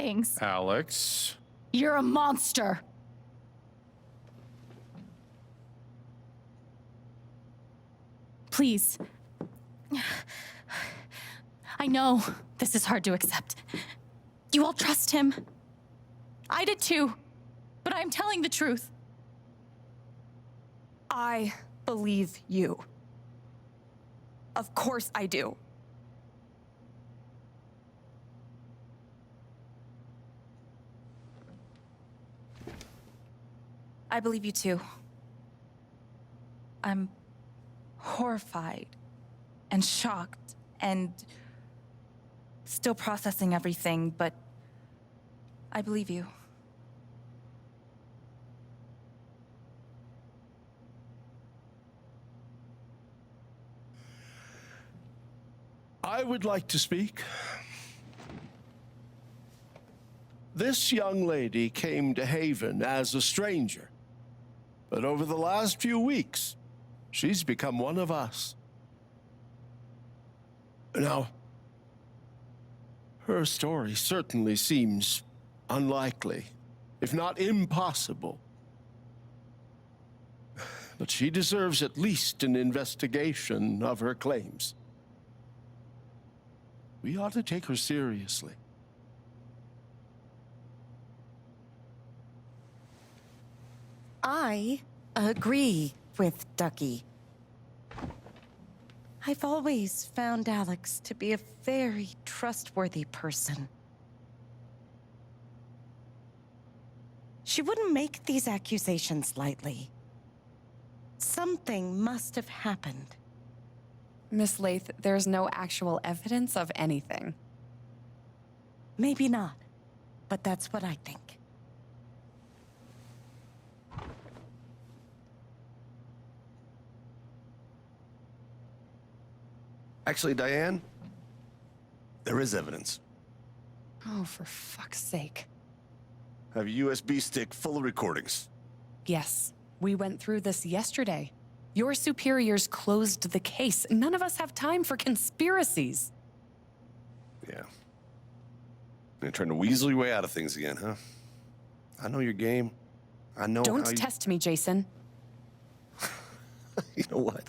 things. Alex. You're a monster. Please. I know this is hard to accept. You all trust him. I did too, but I'm telling the truth. I believe you. Of course I do. I believe you too. I'm horrified and shocked and still processing everything, but I believe you. I would like to speak. This young lady came to Haven as a stranger, but over the last few weeks, she's become one of us. Now, her story certainly seems unlikely, if not impossible. But she deserves at least an investigation of her claims. We ought to take her seriously. I agree with Ducky. I've always found Alex to be a very trustworthy person. She wouldn't make these accusations lightly. Something must have happened. Miss Lath, there's no actual evidence of anything. Maybe not, but that's what I think. Actually, Diane, there is evidence. Oh, for fuck's sake. I have a USB stick full of recordings. Yes, we went through this yesterday. Your superiors closed the case. None of us have time for conspiracies. Yeah. You're trying to weasel your way out of things again, huh? I know your game. I know Don't how you... test me, Jason. You know what?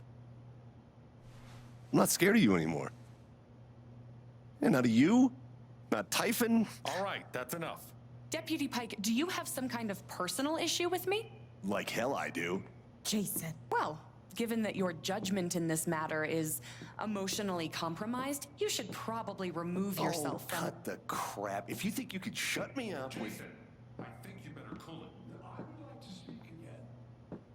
I'm not scared of you anymore. And not of you, not Typhon. All right, that's enough. Deputy Pike, do you have some kind of personal issue with me? Like hell I do. Jason. Well, given that your judgment in this matter is emotionally compromised, you should probably remove yourself from... cut the crap. If you think you could shut me up with... Jason, I think you better cool it. I would like to speak again.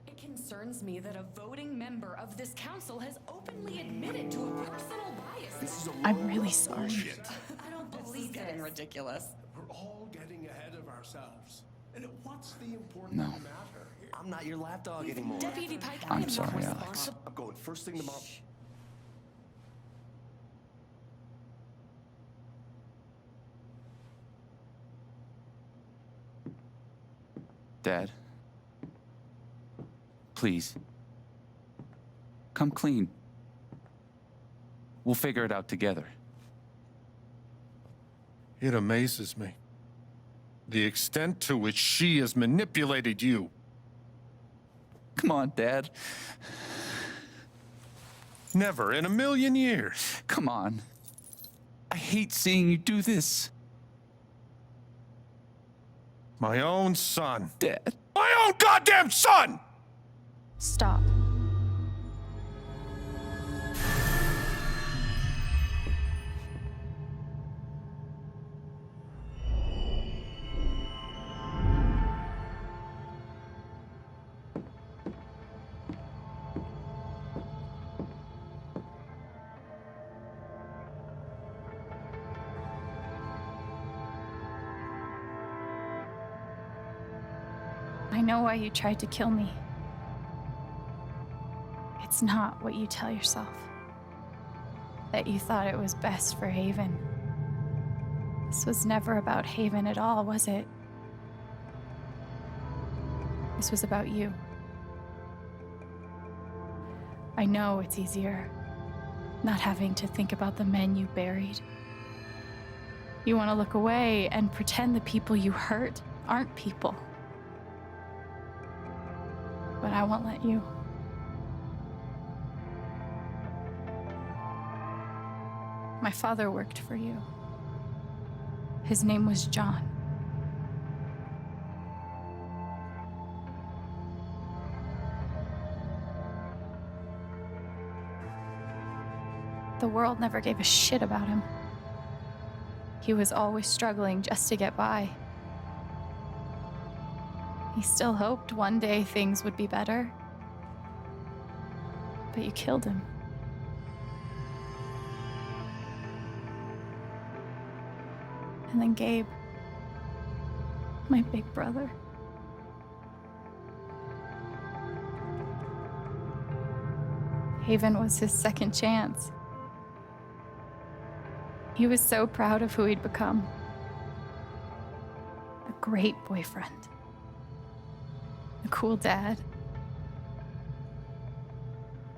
It concerns me that a voting member of this council has openly admitted to a personal bias. This is a I'm really sorry. bullshit. I don't believe this. Getting ridiculous. We're all getting ahead of ourselves. And what's the important No. matter here? I'm not your lapdog anymore. Deputy Pike, I I'm am sorry, not Alex. responsible. I'm going first thing tomorrow. Dad. Please. Come clean. We'll figure it out together. It amazes me. The extent to which she has manipulated you. Come on, Dad. Never in a million years. Come on. I hate seeing you do this. My own son. Dad. My own goddamn son! Stop. I know why you tried to kill me. It's not what you tell yourself. That you thought it was best for Haven. This was never about Haven at all, was it? This was about you. I know it's easier not having to think about the men you buried. You want to look away and pretend the people you hurt aren't people. But I won't let you. My father worked for you. His name was John. The world never gave a shit about him. He was always struggling just to get by. He still hoped one day things would be better. But you killed him. And then Gabe, my big brother. Haven was his second chance. He was so proud of who he'd become. A great boyfriend. A cool dad.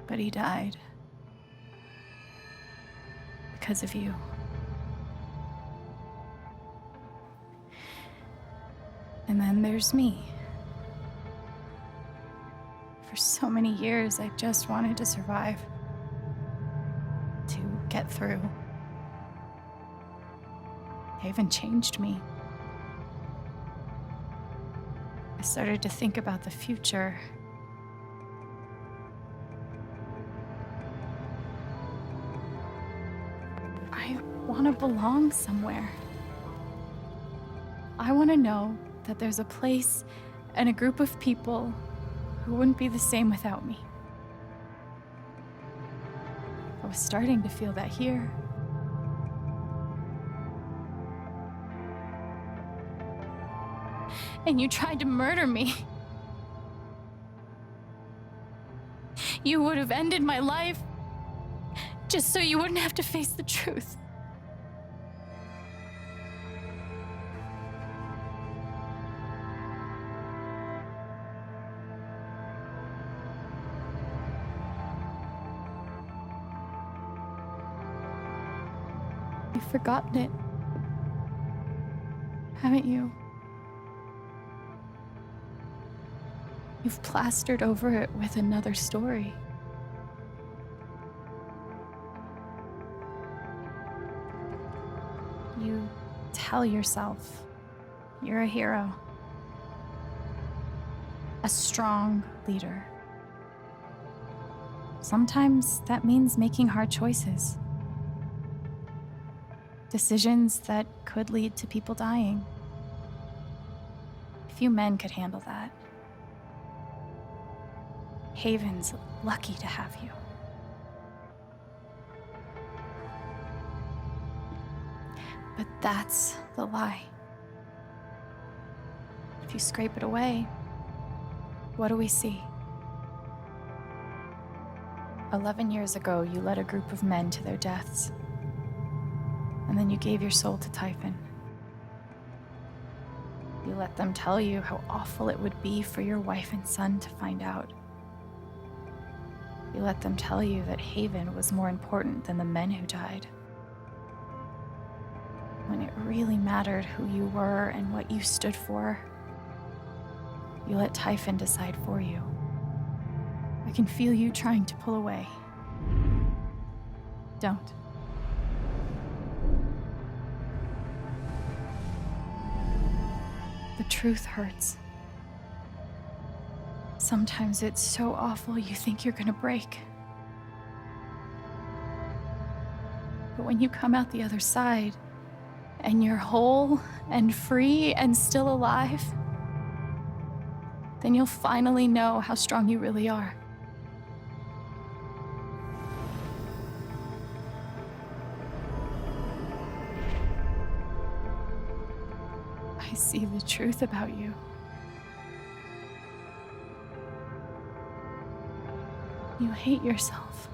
But he died. Because of you. And then there's me. For so many years, I just wanted to survive. To get through. Haven changed me. I started to think about the future. I want to belong somewhere. I want to know that there's a place and a group of people who wouldn't be the same without me. I was starting to feel that here. And you tried to murder me. You would have ended my life just so you wouldn't have to face the truth. You've forgotten it, haven't you? You've plastered over it with another story. You tell yourself you're a hero, a strong leader. Sometimes that means making hard choices. Decisions that could lead to people dying. Few men could handle that. Haven's lucky to have you. But that's the lie. If you scrape it away, what do we see? 11 years ago, you led a group of men to their deaths. And then you gave your soul to Typhon. You let them tell you how awful it would be for your wife and son to find out. You let them tell you that Haven was more important than the men who died. When it really mattered who you were and what you stood for, you let Typhon decide for you. I can feel you trying to pull away. Don't. The truth hurts. Sometimes it's so awful you think you're gonna break. But when you come out the other side, and you're whole and free and still alive, then you'll finally know how strong you really are. I see the truth about you. You hate yourself.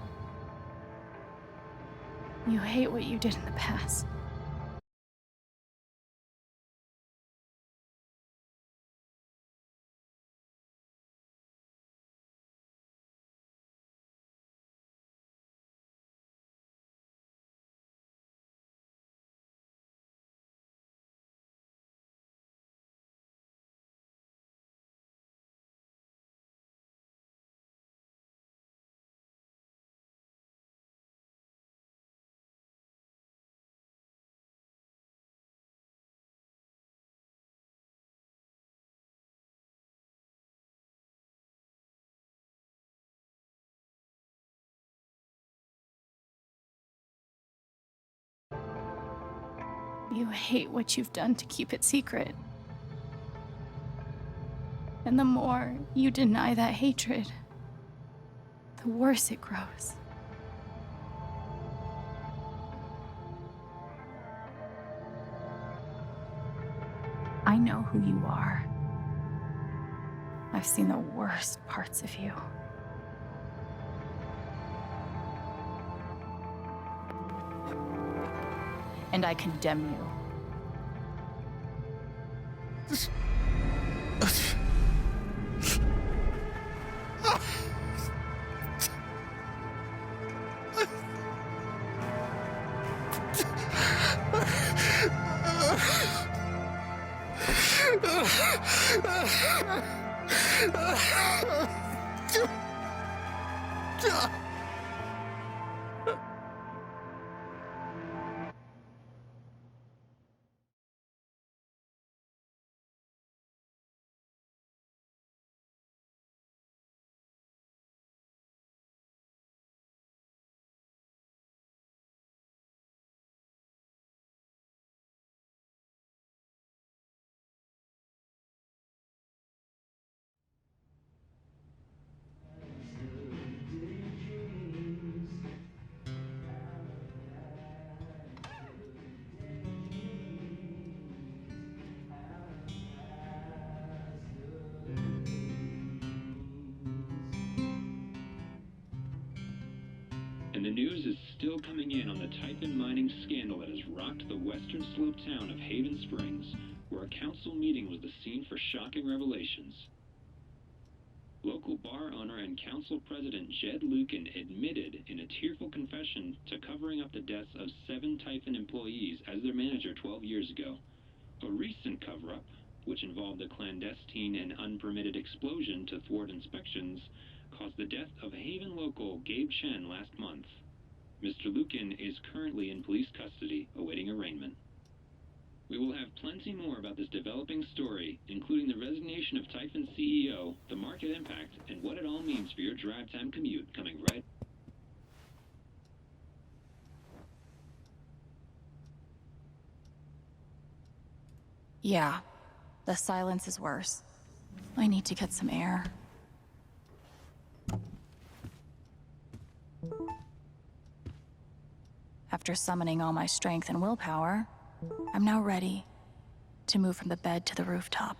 You hate what you did in the past. You hate what you've done to keep it secret. And the more you deny that hatred, the worse it grows. I know who you are. I've seen the worst parts of you. And I condemn you. And the news is still coming in on the Typhon mining scandal that has rocked the western slope town of Haven Springs, where a council meeting was the scene for shocking revelations. Local bar owner and council president Jed Lucan admitted in a tearful confession to covering up the deaths of 7 Typhon employees as their manager 12 years ago. A recent cover-up, which involved a clandestine and unpermitted explosion to thwart inspections, caused the death of Haven local Gabe Chen last month. Mr. Lucan is currently in police custody, awaiting arraignment. We will have plenty more about this developing story, including the resignation of Typhon's CEO, the market impact, and what it all means for your drive time commute, coming right. Yeah, the silence is worse. I need to get some air. After summoning all my strength and willpower, I'm now ready to move from the bed to the rooftop.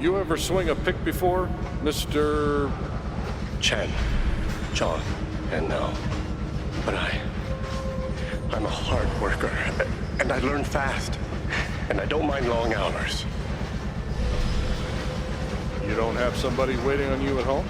You ever swing a pick before, Mr. Chen, John, and now. But I'm a hard worker, and I learn fast, and I don't mind long hours. You don't have somebody waiting on you at home?